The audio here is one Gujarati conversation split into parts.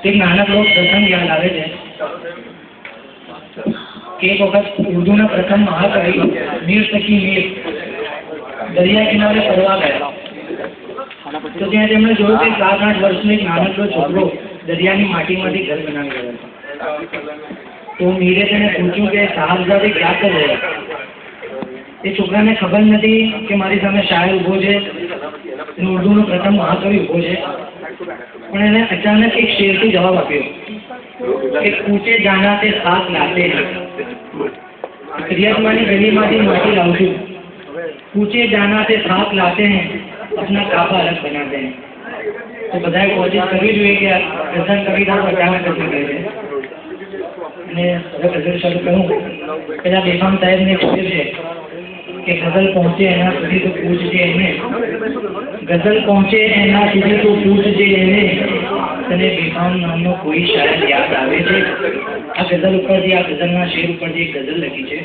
એક નાનકડો પ્રસંગ યાદ આવે છે કે એક વખત ઉર્દુના પ્રથમ મહાકવિ મીર તકી મીર દરિયા કિનારે ફરવા ગયા. તો ત્યાં તેમણે જોયું કે 7-8 વર્ષનો એક નાનકડો છોકરો દરિયાની માટીમાંથી ઘર બનાવી રહ્યો હતો. તો મીરે તેને પૂછ્યું કે સાહબજાદે ક્યાં કર રહે? એ છોકરાને ખબર નથી કે મારી સામે શાયર ઉભો છે, ઉર્દુનો પ્રથમ મહાકવિ ઉભો છે. પણ એને અચાનક એક શેરથી જવાબ આપ્યો કે કૂચે જાના તે સાથ લાતે ક્રિયાત્માની ગલીમાંથી માટી લાવું છું. કૂચે જાના તે સાથ લાતે हैं अपना काबा अलग बनाते हैं. તો બધાએ કોશિશ કરવી જોઈએ કે ગઝલ કવિતા અચાનક કરવી જોઈએ. અને હવે ગઝલ શરૂ કરું પેલા બેફામ સાહેબને કહ્યું છે કે ગઝલ પહોંચે એના સુધી તો પૂછજે એને, ગઝલ પહોંચે એના સુધી તો પૂછજે એને, તને બેફામ નામનો કોઈ શાયર યાદ આવે છે? આ ગઝલ ઉપરથી, આ ગઝલના શેર ઉપરથી એક ગઝલ લખી છે.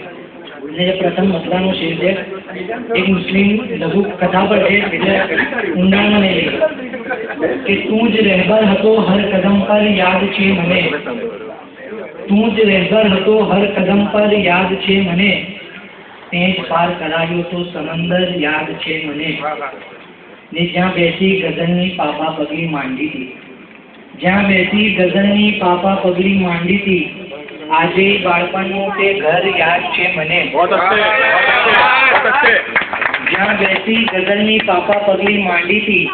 અને જે પ્રથમ મસલાનો શેર છે એક મુસ્લિમ લઘુ કથા પર છે, એટલે ઊંડાણમાં નહીં લઈ કે તું જ રહેબર હતો હર કદમ પર યાદ છે મને, તું જ રહેબર હતો હર કદમ પર યાદ છે મને, તે જ પાર કરાયો તો સમંદર યાદ છે મને. ને જ્યાં બેસી ગઝલની પાપા પગલી માંડી હતી, જ્યાં બેસી ગઝલની પાપા પગલી માંડી હતી, આજે બાળપણનું તે ઘર યાદ છે મને. જ્યાં બેસી ગઝલની પાપા પગલી માંડી હતી,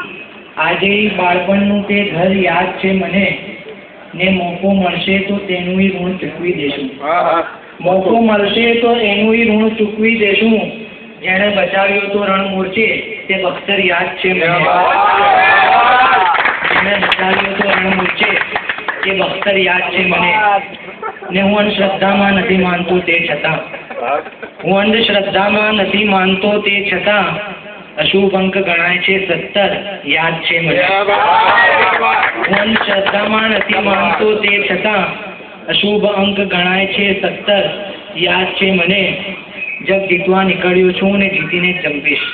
આજે બાળપણનું તે ઘર યાદ છે મને. ને મોકો મળશે તો તેનું ઋણ ચૂકવી દેશું, મોકો મળશે તો એનું ઋણ ચૂકવી દેશું. જેણે બચાવ્યો તો રણ મોરચે તે બખ્તર યાદ છે મને, જેણે બચાવ્યો તો રણ મોરચે તે બખ્તર યાદ છે મને. ને હું અંધશ્રદ્ધામાં નથી માનતો તે છતાં, હું અંધશ્રદ્ધામાં નથી માનતો તે છતાં અશુભ અંક ગણાય છે 17 યાદ છે મને. હું અંધશ્રદ્ધામાં નથી માનતો તે છતાં અશુભ અંક ગણાય છે 17 યાદ છે મને. જગ જીતવા નીકળ્યો છું ને જીતીને જ જંપીશ,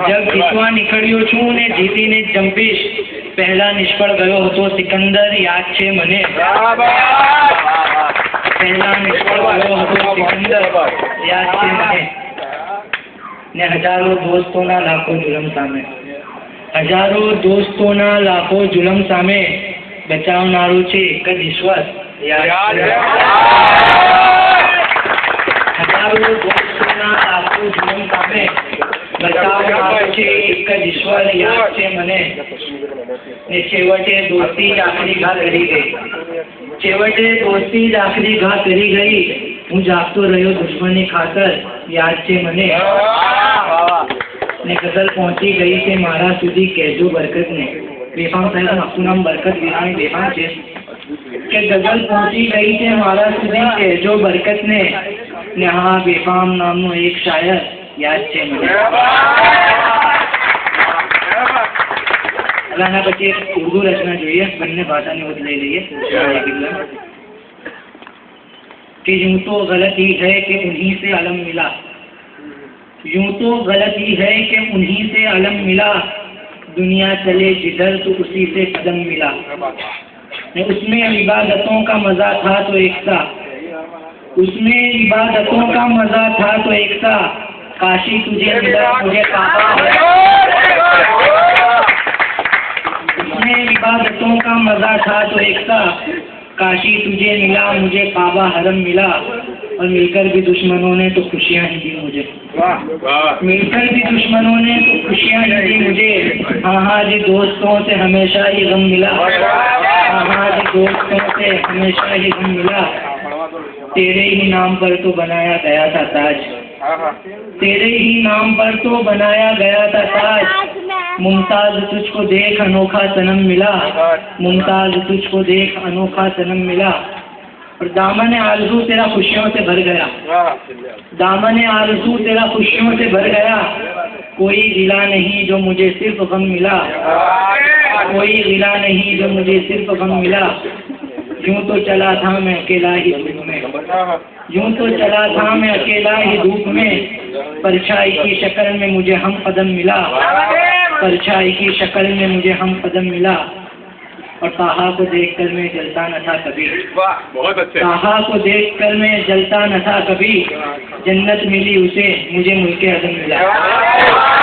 જગ જીતવા નીકળ્યો છું ને જીતીને જ જંપીશ. પહેલા નિષ્ફળ ગયો હતો સિકંદર યાદ છે મને, પહેલા નિષ્ફળ ગયો હતો સિકંદર યાદ છે મને. ને હજારો દોસ્તોના લાખો જુલમ સામે, હજારો દોસ્તોના લાખો જુલમ સામે બચાવનારું છે એક જ ઈશ્વર યાદ છે. હજારો દોસ્તોના લાખો જુલમ સામે બચાવનારું છે એક જ ઈશ્વર યાદ છે મને. ને છેવટે દોસ્તી જ આખરી ઘા કરી ગઈ, છેવટે દોસ્તી જ આખરી ઘા કરી ગઈ. હું જાગતો રહ્યો દુશ્મનની ખાતર યાદ છે મને. ને ગઝલ પહોંચી ગઈ છે મારા સુધી કહેજો બરકતને. બેફામ સાહેબ આખું નામ બરકત વિરાણી બેફામ છે કે ગઝલ પહોંચી ગઈ છે મારા સુધી કહેજો બરકતને. ને હા બેફામ નામનો એક શાયર યાદ છે મને. આના પછી એક ઉર્દુ રચના જોઈએ, બંને ભાષાની ઓત લઈ લઈએ. कि यूं तो गलती है कि उन्हीं से अलम मिला, यूं तो गलती है कि उन्हीं से अलम मिला, दुनिया चले जिधर तो उसी से कदम मिला. उसमें इबादतों का मजा था तो एक सा, उसमें इबादतों का मजा था तो एक सा, काशी तुझे मिला मुझे काबा, उसमें इबादतों का मजा था तो एक सा, काशी तुझे मिला मुझे काबा हरम मिला. और मिलकर भी दुश्मनों ने तो खुशियाँ ही दी मुझे, मिलकर भी दुश्मनों ने तो खुशियाँ ही दी मुझे. हाँ हाँ जी दोस्तों से हमेशा ही गम मिला, हाँ हाँ जी दोस्तों से हमेशा ही गम मिला. तेरे ही नाम पर तो बनाया गया था ताज, तेरे ही नाम पर तो बनाया गया था ताज. मुमताज तुझको देख अनोखा सनम मिला, मुमताज तुझको देख अनोखा सनम मिला. और दामन आरज़ू तेरा खुशियों से भर गया, दामन आरज़ू तेरा खुशियों से भर गया. कोई गिला नहीं जो मुझे सिर्फ गम मिला, कोई गिला नहीं जो मुझे सिर्फ गम मिला. यूं तो चला था मैं अकेला ही धूप में, यूं तो चला था मैं अकेला ही धूप में. परछाई की शक्ल में मुझे हम कदम मिला, परछाई की शक्ल में मुझे हम कदम मिला. और ताहा को देखकर मैं जलता न था कभी। वाह, बहुत अच्छे। ताहा को देखकर मैं जलता न था कभी, जन्नत मिली उसे, मुझे मुल्के अज़म मिला।